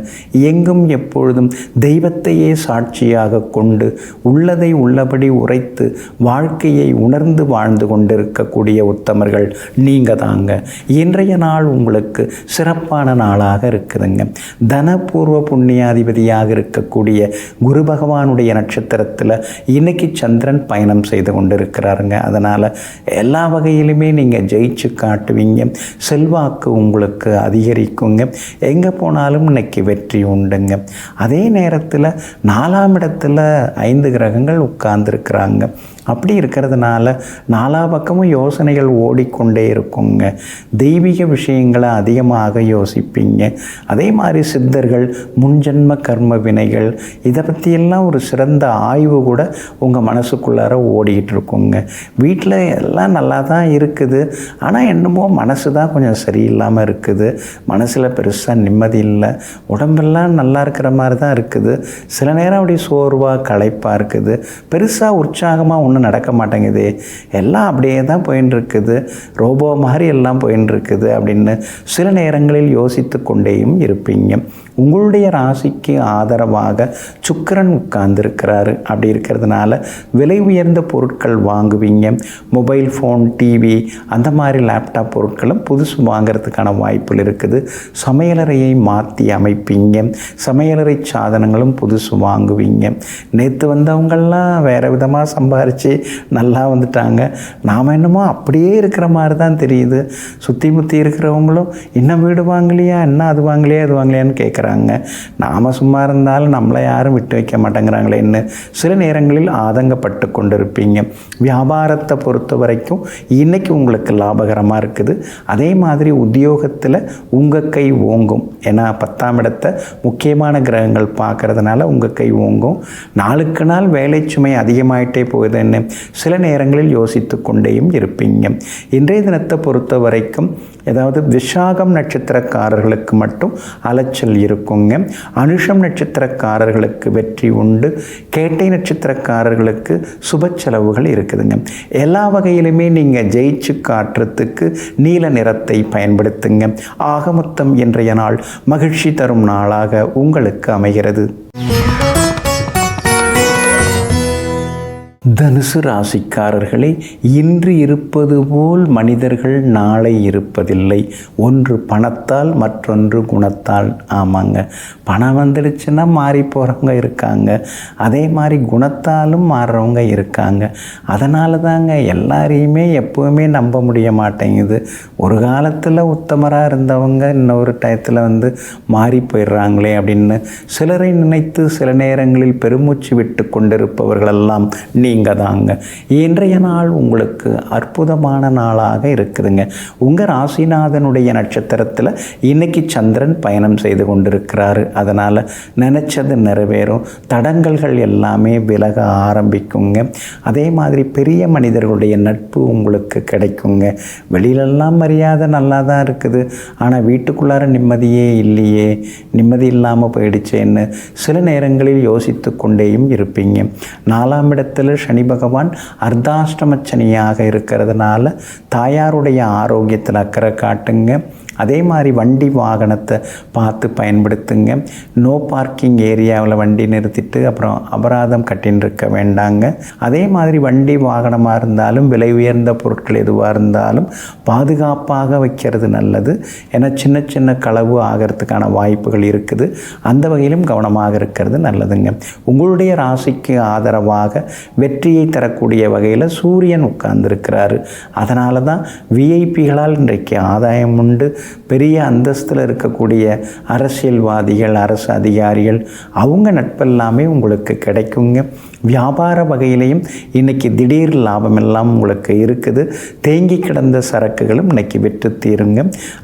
எங்கும் எப்பொழுதும் தெய்வத்தையே சாட்சியாக கொண்டு உள்ளதை உள்ளபடி உரைத்து வாழ்க்கையை உணர்ந்து வாழ்ந்து கொண்டிருக்கக்கூடிய உத்தமர்கள் நீங்கள் தாங்க. இன்றைய நாள் உங்களுக்கு சிறப்பான நாளாக இருக்குதுங்க. தனபூர்வ புண்ணியாதிபதியாக இருக்கக்கூடிய குரு பகவானுடைய நட்சத்திரத்தில் இன்னைக்கு சந்திரன் பயணம் செய்து கொண்டிருக்கிறாருங்க. அதனால் எல்லா வகையிலுமே நீங்கள் ஜெயிச்சு காட்டுவீங்க. செல்வாக்கு உங்களுக்கு அதிகரிக்குங்க. எங்கே போனாலும் இன்னைக்கு வெற்றி உண்டுங்க. அதே நேரத்தில் 4ஆம் இடத்துல 5 கிரகங்கள் உட்கார்ந்துருக்கிறாங்க. அப்படி இருக்கிறதுனால 4 பக்கமும் யோசனைகள் ஓடிக்கொண்டே இருக்குங்க. தெய்வீக விஷயங்களை அதிகமாக யோசிப்பீங்க. அதே மாதிரி சித்தர்கள், முன்ஜென்ம கர்ம வினைகள், இதை பற்றியெல்லாம் ஒரு சிறந்த ஆய்வு கூட உங்கள் மனசுக்குள்ளார ஓடிக்கிட்டு இருக்குங்க. வீட்டில் எல்லாம் நல்லா தான் இருக்குது, ஆனால் என்னமோ மனசு தான் கொஞ்சம் சரியில்லாமல் இருக்குது. மனசில் பெருசாக நிம்மதி இல்லை. உடம்பெல்லாம் நல்லா இருக்கிற மாதிரி தான் இருக்குது. சில நேரம் அப்படி சோர்வாக களைப்பாக இருக்குது. பெருசாக உற்சாகமாக ஒன்றும் நடக்க மாட்டேங்குது. எல்லாம் அப்படியே தான் போயின்னு இருக்குது, ரோபோ மாதிரி எல்லாம் போயின்னு இருக்குது அப்படின்னு சில நேரங்களில் யோசித்து கொண்டேயும் இருப்பீங்க. உங்களுடைய ராசிக்கு ஆதரவாக சுக்கிரன் உட்கார்ந்துருக்கிறாரு. அப்படி இருக்கிறதுனால விலை உயர்ந்த பொருட்கள் வாங்குவீங்க. மொபைல் ஃபோன், டிவி, அந்த மாதிரி லேப்டாப் பொருட்களும் புதுசு வாங்கிறதுக்கான வாய்ப்புகள் இருக்குது. சமையலறையை மாற்றி அமைப்பீங்க. சமையலறை சாதனங்களும் புதுசு வாங்குவீங்க. நேற்று வந்தவங்கள்லாம் வேறு விதமாக சம்பாரித்து நல்லா வந்துட்டாங்க. நாம் என்னமோ அப்படியே இருக்கிற மாதிரி தான் தெரியுது. சுற்றி முற்றி இருக்கிறவங்களும் இன்னும் வீடு வாங்கலையா, என்ன அது வாங்கலையா, இது வாங்கலையான்னு கேட்குறாங்க. நாம் சும்மா இருந்தாலும் நம்மளை யாரும் விட்டு வைக்க மாட்டேங்கிறாங்களேன்னு சில நேரங்களில் ஆதங்கப்பட்டு கொண்டிருப்பீங்க. வியாபாரத்தை பொறுத்த வரைக்கும் இன்றைக்கி உங்களுக்கு லாபகரமாக இருக்குது. அதே மாதிரி உத்தியோகத்தில் உங்கள் கை ஓங்கும். ஏன்னா 10ஆம் இடத்தை முக்கியமான கிரகங்கள் பார்க்கறதுனால உங்கள் கை ஓங்கும். நாளுக்கு நாள் வேலை சுமை அதிகமாயிட்டே போகுதுன்னு சில நேரங்களில் யோசித்து கொண்டேயும் இருப்பீங்க. இன்றைய தினத்தை பொறுத்த வரைக்கும் ஏதாவது விசாகம் நட்சத்திரக்காரர்களுக்கு மட்டும் அலைச்சல் இருக்குங்க. அனுஷம் நட்சத்திரக்காரர்களுக்கு வெற்றி உண்டு. கேட்டை நட்சத்திரக்காரர்களுக்கு சுப செலவுகள் இருக்குதுங்க. எல்லா வகையிலுமே நீங்கள் ஜெயிச்சு காட்டுறதுக்கு நீல நிறத்தை பயன்படுத்துங்க. ஆக மொத்தம் இன்றைய நாள் மகிழ்ச்சி தரும் நாளாக உங்களுக்கு அமைகிறது. தனுசு ராசிக்காரர்களே, இன்று இருப்பது போல் மனிதர்கள் நாளை இருப்பதில்லை. ஒன்று பணத்தால், மற்றொன்று குணத்தால். ஆமாங்க, பணம் வந்துடுச்சுன்னா மாறி போகிறவங்க இருக்காங்க, அதே மாதிரி குணத்தாலும் மாறுறவங்க இருக்காங்க. அதனால தாங்க எல்லாரையுமே எப்போவுமே நம்ப முடிய மாட்டேங்குது. ஒரு காலத்தில் உத்தமராக இருந்தவங்க இன்னொரு டயத்தில் மாறி போயிடுறாங்களே அப்படின்னு சிலரை நினைத்து சில நேரங்களில் பெருமூச்சு விட்டு கொண்டிருப்பவர்களெல்லாம் நீங்கள் தாங்க. இன்றைய நாள் உங்களுக்கு அற்புதமான நாளாக இருக்குதுங்க. உங்கள் ராசிநாதனுடைய நட்சத்திரத்தில் இன்னைக்கு சந்திரன் பயணம் செய்து கொண்டிருக்கிறாரு. அதனால் நினச்சது நிறைவேறும். தடங்கல்கள் எல்லாமே விலக ஆரம்பிக்குங்க. அதே மாதிரி பெரிய மனிதர்களுடைய நட்பு உங்களுக்கு கிடைக்குங்க. வெளியிலெல்லாம் மரியாதை நல்லா தான் இருக்குது, ஆனால் வீட்டுக்குள்ளார நிம்மதியே இல்லையே, நிம்மதி இல்லாமல் போயிடுச்சேன்னு சில நேரங்களில் யோசித்து கொண்டேயும் இருப்பீங்க. 4ஆம் இடத்துல சனி பகவான் அர்த்தாஷ்டமச்சனியாக இருக்கிறதுனால தாயாருடைய ஆரோக்கியத்தில் அக்கறை காட்டுங்க. அதே மாதிரி வண்டி வாகனத்தை பார்த்து பயன்படுத்துங்க. நோ பார்க்கிங் ஏரியாவில் வண்டி நிறுத்திட்டு அப்புறம் அபராதம் கட்டின்னு இருக்க வேண்டாங்க. அதே மாதிரி வண்டி வாகனமாக இருந்தாலும் விலை உயர்ந்த பொருட்கள் எதுவாக இருந்தாலும் பாதுகாப்பாக வைக்கிறது நல்லது. ஏன்னா சின்ன சின்ன களவு ஆகிறதுக்கான வாய்ப்புகள் இருக்குது. அந்த வகையிலும் கவனமாக இருக்கிறது நல்லதுங்க. உங்களுடைய ராசிக்கு ஆதரவாக வெற்றியை தரக்கூடிய வகையில் சூரியன் உட்கார்ந்துருக்கிறாரு. அதனால தான் விஐபிகளால் இன்றைக்கு ஆதாயம் உண்டு. பெரிய அந்தஸ்தில் இருக்கக்கூடிய அரசியல்வாதிகள், அரசு அதிகாரிகள், அவங்க நட்பெல்லாமே உங்களுக்கு கிடைக்குங்க. வியாபார வகையிலையும் இன்றைக்கி திடீர் லாபம் எல்லாம் உங்களுக்கு இருக்குது. தேங்கி கிடந்த சரக்குகளும் இன்றைக்கி விற்று தீருங்க.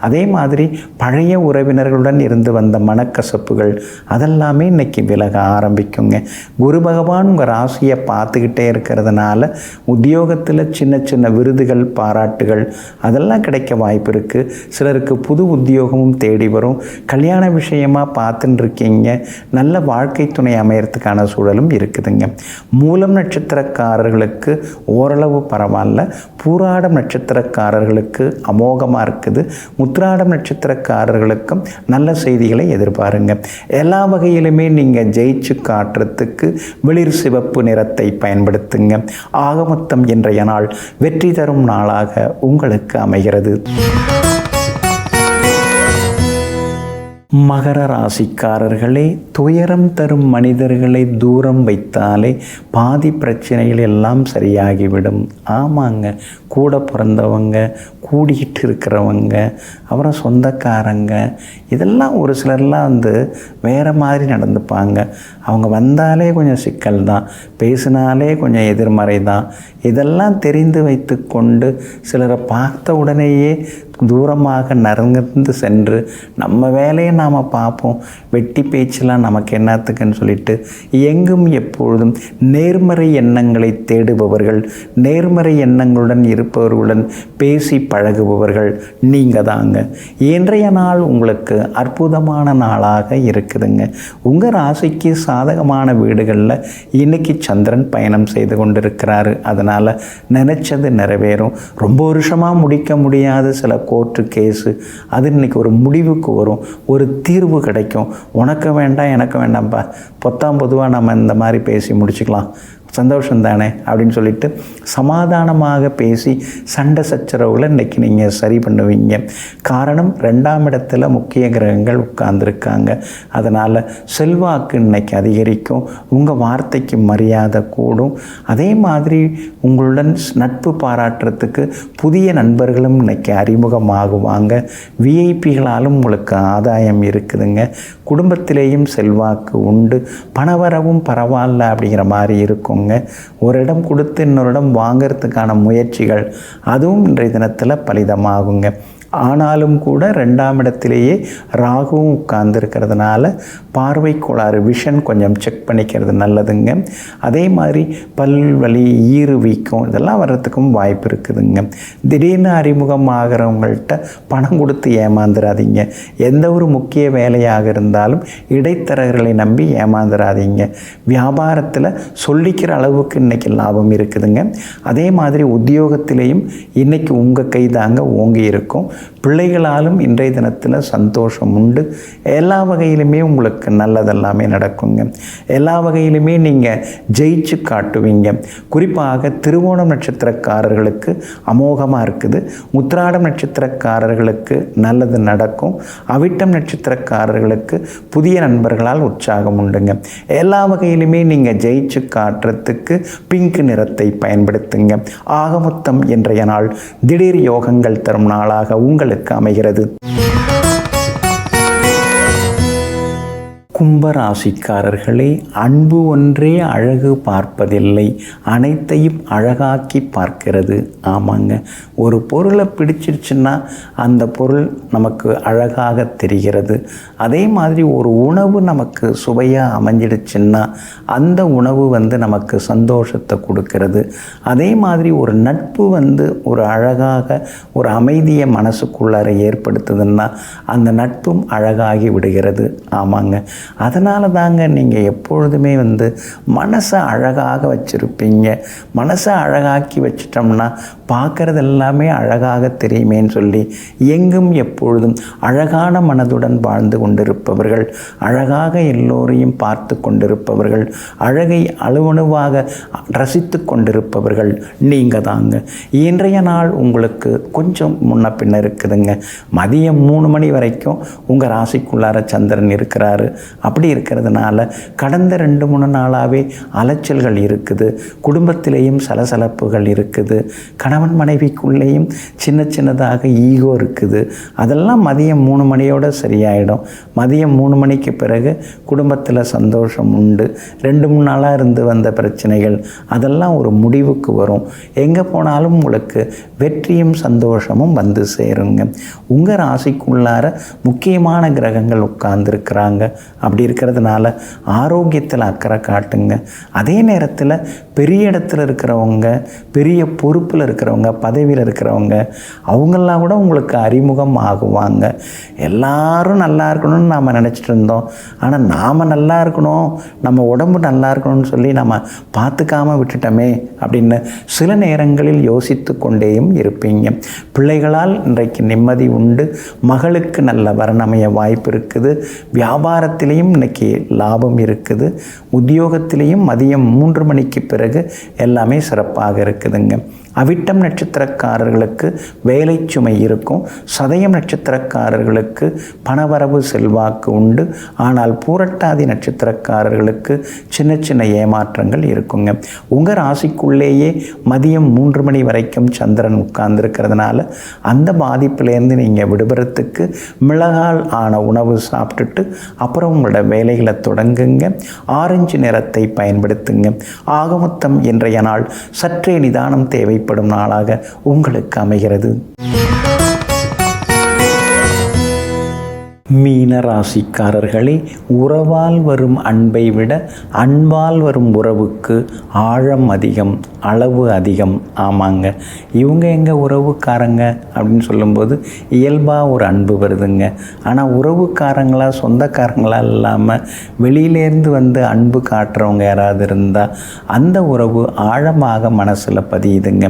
அதே மாதிரி பழைய உறவினர்களுடன் இருந்து வந்த மனக்கசப்புகள் அதெல்லாமே இன்றைக்கி விலக ஆரம்பிக்குங்க. குரு பகவான் உங்கள் ராசியை பார்த்துக்கிட்டே இருக்கிறதுனால உத்தியோகத்தில் சின்ன சின்ன விருதுகள், பாராட்டுகள் அதெல்லாம் கிடைக்க வாய்ப்பு இருக்குது. சிலருக்கு புது உத்தியோகமும் தேடி வரும். கல்யாண விஷயமாக பார்த்துட்டு இருக்கீங்க, நல்ல வாழ்க்கை துணை அமையறதுக்கான சூழலும் இருக்குதுங்க. மூலம் நட்சத்திரக்காரர்களுக்கு ஓரளவு பரவாயில்ல. பூராடம் நட்சத்திரக்காரர்களுக்கு அமோகமாக இருக்குது. உத்திராடம் நட்சத்திரக்காரர்களுக்கும் நல்ல செய்திகளை எதிர்பாருங்க. எல்லா வகையிலுமே நீங்கள் ஜெயிச்சு காட்டுறதுக்கு வெளிர் சிவப்பு நிறத்தை பயன்படுத்துங்க. ஆக மொத்தம் இன்றைய நாள் வெற்றி தரும் நாளாக உங்களுக்கு அமைகிறது. மகர ராசிக்காரர்களே, துயரம் தரும் மனிதர்களை தூரம் வைத்தாலே பாதி பிரச்சனைகள் எல்லாம் சரியாகிவிடும். ஆமாங்க, கூட பிறந்தவங்க, கூடிக்கிட்டு இருக்கிறவங்க, அப்புறம் சொந்தக்காரங்க, இதெல்லாம் ஒரு சிலர்லாம் வேறு மாதிரி நடந்துப்பாங்க. அவங்க வந்தாலே கொஞ்சம் சிக்கல் தான், பேசினாலே கொஞ்சம் எதிர்மறை தான். இதெல்லாம் தெரிந்து வைத்து கொண்டு சிலரை பார்த்த உடனேயே தூரமாக நறுந்து சென்று நம்ம வேலையை நாம் பார்ப்போம், வெட்டி பேச்செல்லாம் நமக்கு என்னத்துக்குன்னு சொல்லிட்டு எங்கும் எப்பொழுதும் நேர்மறை எண்ணங்களை தேடுபவர்கள், நேர்மறை எண்ணங்களுடன் இருப்பவர்களுடன் பேசி பழகுபவர்கள் நீங்கள் தாங்க. இன்றைய நாள் உங்களுக்கு அற்புதமான நாளாக இருக்குதுங்க. உங்கள் ராசிக்கு சாதகமான வீடுகளில் இன்றைக்கி சந்திரன் பயணம் செய்து கொண்டிருக்கிறாரு. அதனால் நினச்சது நிறைவேறும். ரொம்ப வருஷமாக முடிக்க முடியாத சில கோர்ட்டு கேஸு அது இன்றைக்கி ஒரு முடிவுக்கு வரும், ஒரு தீர்வு கிடைக்கும். உனக்கு வேண்டாம் எனக்கு வேண்டாம்ப்பா, பொதுவாக நம்ம இந்த மாதிரி பேசி முடிச்சுக்கலாம், சந்தோஷம் தானே அப்படின்னு சொல்லிட்டு சமாதானமாக பேசி சண்டை சச்சரவுகளை இன்றைக்கி நீங்கள் சரி பண்ணுவீங்க. காரணம் 2ஆம் இடத்துல முக்கிய கிரகங்கள் உட்கார்ந்துருக்காங்க. அதனால் செல்வாக்கு இன்றைக்கி அதிகரிக்கும், உங்கள் வார்த்தைக்கு மரியாதை கூடும். அதே மாதிரி உங்களுடன் நட்பு பாராட்டுறதுக்கு புதிய நண்பர்களும் இன்றைக்கி அறிமுகமாகுவாங்க. விஐபிகளாலும் உங்களுக்கு ஆதாயம் இருக்குதுங்க. குடும்பத்திலேயும் செல்வாக்கு உண்டு, பணவரவும் பரவாயில்ல அப்படிங்கிற மாதிரி இருக்குங்க. ஒரு இடம் கொடுத்து இன்னொரு இடம் வாங்கிறதுக்கான முயற்சிகள் அதுவும் இன்றைய தினத்தில் பலிதமாகுங்க. ஆனாலும் கூட 2ஆம் இடத்திலேயே ராகுவும் உட்கார்ந்துருக்கிறதுனால பார்வை கோளாறு விஷன் கொஞ்சம் செக் பண்ணிக்கிறது நல்லதுங்க. அதே மாதிரி பல் வலி, ஈறு வீக்கம் இதெல்லாம் வர்றதுக்கும் வாய்ப்பு இருக்குதுங்க. திடீர்னு அறிமுகமாகிறவங்கள்ட்ட பணம் கொடுத்து ஏமாந்துடாதீங்க. எந்த ஒரு முக்கிய வேலையாக இருந்தாலும் இடைத்தரகர்களை நம்பி ஏமாந்துடாதீங்க. வியாபாரத்தில் சொல்லிக்கிற அளவுக்கு இன்றைக்கி லாபம் இருக்குதுங்க. அதே மாதிரி உத்தியோகத்திலேயும் இன்றைக்கி உங்கள் கை தாங்க ஓங்கி இருக்கும். பிள்ளைகளாலும் இன்றைய தினத்தில் சந்தோஷம் உண்டு. எல்லா வகையிலுமே உங்களுக்கு நல்லதெல்லாமே நடக்குங்க. எல்லா வகையிலுமே நீங்கள் ஜெயிச்சு காட்டுவீங்க. குறிப்பாக திருவோணம் நட்சத்திரக்காரர்களுக்கு அமோகமாக இருக்குது. உத்திராடம் நட்சத்திரக்காரர்களுக்கு நல்லது நடக்கும். அவிட்டம் நட்சத்திரக்காரர்களுக்கு புதிய நண்பர்களால் உற்சாகம் உண்டுங்க. எல்லா வகையிலுமே நீங்கள் ஜெயிச்சு காட்டுறதுக்கு பிங்க் நிறத்தை பயன்படுத்துங்க. ஆக மொத்தம் இன்றைய நாள் திடீர் யோகங்கள் தரும் நாளாக உங்களுக்கு அமைகிறது. கும்பராசிக்காரர்களே, அன்பு ஒன்றே அழகு பார்ப்பதில்லை, அனைத்தையும் அழகாக்கி பார்க்கிறது. ஆமாங்க, ஒரு பொருளை பிடிச்சிருச்சுன்னா அந்த பொருள் நமக்கு அழகாக தெரிகிறது. அதே மாதிரி ஒரு உணவு நமக்கு சுவையாக அமைஞ்சிடுச்சுன்னா அந்த உணவு நமக்கு சந்தோஷத்தை கொடுக்கிறது. அதே மாதிரி ஒரு நட்பு ஒரு அழகாக ஒரு அமைதியை மனசுக்குள்ளார ஏற்படுத்துதுன்னா அந்த நட்பும் அழகாகி விடுகிறது. ஆமாங்க, அதனால தாங்க நீங்கள் எப்பொழுதுமே மனசை அழகாக வச்சுருப்பீங்க. மனசை அழகாக்கி வச்சிட்டோம்னா பார்க்குறது எல்லாமே அழகாக தெரியுமேன்னு சொல்லி எங்கும் எப்பொழுதும் அழகான மனதுடன் வாழ்ந்து கொண்டிருப்பவர்கள், அழகாக எல்லோரையும் பார்த்து கொண்டிருப்பவர்கள், அழகை அணுவணுவாக ரசித்து கொண்டிருப்பவர்கள் நீங்கள் தாங்க. இன்றைய நாள் உங்களுக்கு கொஞ்சம் முன்ன பின்ன இருக்குதுங்க. மதியம் 3 மணி வரைக்கும் உங்கள் ராசிக்குள்ளார சந்திரன் இருக்கிறாரு. அப்படி இருக்கிறதுனால கடந்த 2-3 நாளாகவே அலைச்சல்கள் இருக்குது. குடும்பத்திலேயும் சலசலப்புகள் இருக்குது. கணவன் மனைவிக்குள்ளேயும் சின்னதாக ஈகோ இருக்குது. அதெல்லாம் மதியம் 3 மணியோடு சரியாயிடும். மதியம் 3 மணிக்கு பிறகு குடும்பத்தில் சந்தோஷம் உண்டு. 2-3 நாளாக இருந்து வந்த பிரச்சனைகள் அதெல்லாம் ஒரு முடிவுக்கு வரும். எங்கே போனாலும் உங்களுக்கு வெற்றியும் சந்தோஷமும் வந்து சேருங்க. உங்கள் ராசிக்குள்ளார முக்கியமான கிரகங்கள் உட்கார்ந்துருக்கிறாங்க. அப்படி இருக்கிறதுனால ஆரோக்கியத்தில் அக்கறை காட்டுங்க. அதே நேரத்தில் பெரிய இடத்துல இருக்கிறவங்க, பெரிய பொறுப்பில் இருக்கிறவங்க, பதவியில் இருக்கிறவங்க அவங்கெல்லாம் கூட உங்களுக்கு அறிமுகம் ஆகுவாங்க. எல்லாரும் நல்லா இருக்கணும்னு நாம் நினச்சிட்டு இருந்தோம். ஆனால் நாம் நல்லா இருக்கணும், நம்ம உடம்பு நல்லா இருக்கணும்னு சொல்லி நம்ம பார்த்துக்காமல் விட்டுட்டோமே அப்படின்னு சில நேரங்களில் யோசித்து கொண்டேயும் இருப்பீங்க. பிள்ளைகளால் இன்றைக்கு நிம்மதி உண்டு. மகளுக்கு நல்ல வரணமைய வாய்ப்பு இருக்குது. வியாபாரத்திலையும் இன்னைக்கு லாபம் இருக்குது. உத்தியோகத்திலையும் மதியம் 3 மணிக்கு பிறகு எல்லாமே சிறப்பாக இருக்குதுங்க. அவிட்டம் நட்சத்திரக்காரர்களுக்கு வேலை சுமை இருக்கும். சதயம் நட்சத்திரக்காரர்களுக்கு பணவரவு செல்வாக்கு உண்டு. ஆனால் பூரட்டாதி நட்சத்திரக்காரர்களுக்கு சின்ன ஏமாற்றங்கள் இருக்குங்க. உங்கள் ராசிக்குள்ளேயே மதியம் 3 மணி வரைக்கும் சந்திரன் உட்கார்ந்துருக்கிறதுனால அந்த பாதிப்பிலேருந்து நீங்கள் விடுபடுறதுக்கு மிளகால் ஆன உணவு சாப்பிட்டுட்டு அப்புறம் உங்களோட வேலைகளை தொடங்குங்க. ஆரஞ்சு நிறத்தை பயன்படுத்துங்க. ஆகமொத்தம் இன்றைய நாள் சற்றே நிதானம் தேவைப்படும் நாளாக உங்களுக்கு அமைகிறது. மீன ராசிக்காரர்களே, உறவால் வரும் அன்பை விட அன்பால் வரும் உறவுக்கு ஆழம் அதிகம், அளவு அதிகம். ஆமாங்க, இவங்க எங்கள் உறவுக்காரங்க அப்படின்னு சொல்லும்போது இயல்பாக ஒரு அன்பு வருதுங்க. ஆனால் உறவுக்காரங்களா சொந்தக்காரங்களா இல்லாமல் வெளியிலேருந்து வந்து அன்பு காட்டுறவங்க யாராவது இருந்தால் அந்த உறவு ஆழமாக மனசில் பதியுதுங்க.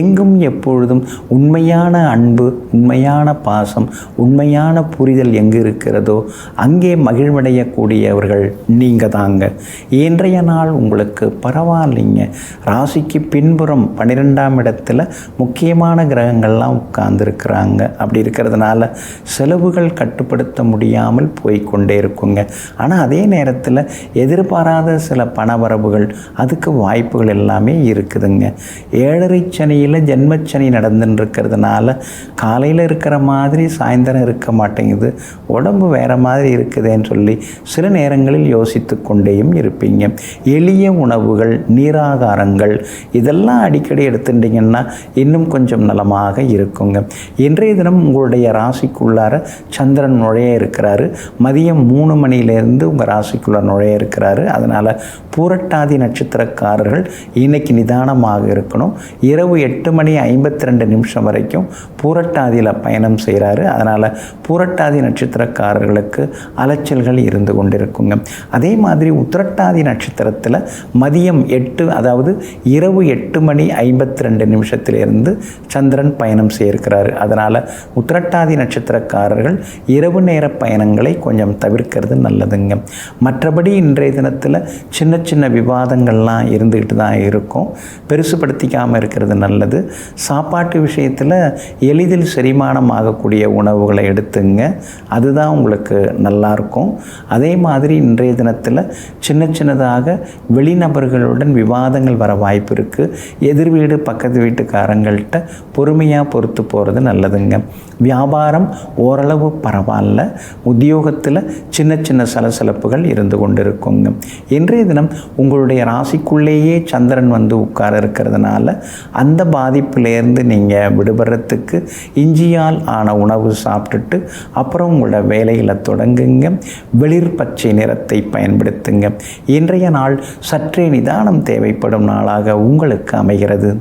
எங்கும் எப்பொழுதும் உண்மையான அன்பு, உண்மையான பாசம், உண்மையான புரிதல் எங்கு இருக்கிறதோ அங்கே மகிழ்வடையக்கூடியவர்கள் நீங்கள் தாங்க. இன்றைய நாள் உங்களுக்கு பரவாயில்லைங்க. ராசிக்கு பின்புறம் 12ஆம் இடத்துல முக்கியமான கிரகங்கள்லாம் உட்கார்ந்துருக்கிறாங்க. அப்படி இருக்கிறதுனால செலவுகள் கட்டுப்படுத்த முடியாமல் போய்கொண்டே இருக்குங்க. ஆனால் அதே நேரத்தில் எதிர்பாராத சில பணவரவுகள், அதுக்கு வாய்ப்புகள் எல்லாமே இருக்குதுங்க. 7.5 சனியில் ஜென்மச்சனி நடந்துன்னு இருக்கிறதுனால காலையில் இருக்கிற மாதிரி சாயந்தரம் இருக்க மாட்டேங்குது, உடம்பு வேறு மாதிரி இருக்குதுன்னு சொல்லி சில நேரங்களில் யோசித்து கொண்டேயும் இருப்பீங்க. எளிய உணவுகள், நீராகாரங்கள் இதெல்லாம் அடிக்கடி எடுத்துட்டிங்கன்னா இன்னும் கொஞ்சம் நலமாக இருக்குங்க. இன்றைய தினம் உங்களுடைய ராசிக்குள்ளார சந்திரன் நுழைய இருக்கிறாரு. மதியம் 3 மணியிலேருந்து உங்கள் ராசிக்குள்ளே நுழைய இருக்கிறாரு. அதனால் பூரட்டாதி நட்சத்திரக்காரர்கள் இன்னைக்கு நிதானமாக இருக்கணும். இரவு 8:52 வரைக்கும் பூரட்டாதியில் பயணம் செய்கிறாரு. அதனால் பூரட்டாதி நட்சத்திரக்காரர்களுக்கு அலைச்சல்கள் இருந்து கொண்டிருக்குங்க. அதே மாதிரி உத்திரட்டாதி நட்சத்திரத்தில் மதியம் 8, அதாவது இரவு 8:52 சந்திரன் பயணம் செய்திருக்கிறாரு. அதனால் உத்திரட்டாதி நட்சத்திரக்காரர்கள் இரவு நேர பயணங்களை கொஞ்சம் தவிர்க்கிறது நல்லதுங்க. மற்றபடி இன்றைய தினத்தில் சின்ன சின்ன விவாதங்கள்லாம் இருந்துக்கிட்டு தான் இருக்கும். பெருசுப்படுத்திக்காமல் இருக்கிறது நல்லது. சாப்பாட்டு விஷயத்தில் எளிதில் செரிமானம் ஆகக்கூடிய உணவுகளை எடுத்துங்க, அதுதான் உங்களுக்கு நல்லாயிருக்கும். அதே மாதிரி இன்றைய தினத்தில் சின்ன சின்னதாக வெளிநபர்களுடன் விவாதங்கள் வர வாய்ப்பு இருக்குது. எதிர் வீடு பக்கத்து வீட்டுக்காரங்கள்கிட்ட பொறுமையாக பொறுத்து போகிறது நல்லதுங்க. வியாபாரம் ஓரளவு பரவாயில்ல. உத்தியோகத்தில் சின்ன சின்ன சலசலப்புகள் இருந்து கொண்டு இருக்குங்க. இன்றைய தினம் உங்களுடைய ராசிக்குள்ளேயே சந்திரன் வந்து உட்கார இருக்கிறதுனால அந்த பாதிப்பிலேருந்து நீங்கள் விடுபடுறதுக்கு இஞ்சியால் ஆன உணவு சாப்பிட்டுட்டு அப்புறம் உங்களோட வேலையில் தொடங்குங்க. வெளிர் பச்சை நிறத்தை பயன்படுத்துங்க. இன்றைய நாள் சற்றே நிதானம் தேவைப்படும் நாளாக உங்களுக்கு அமைகிறது.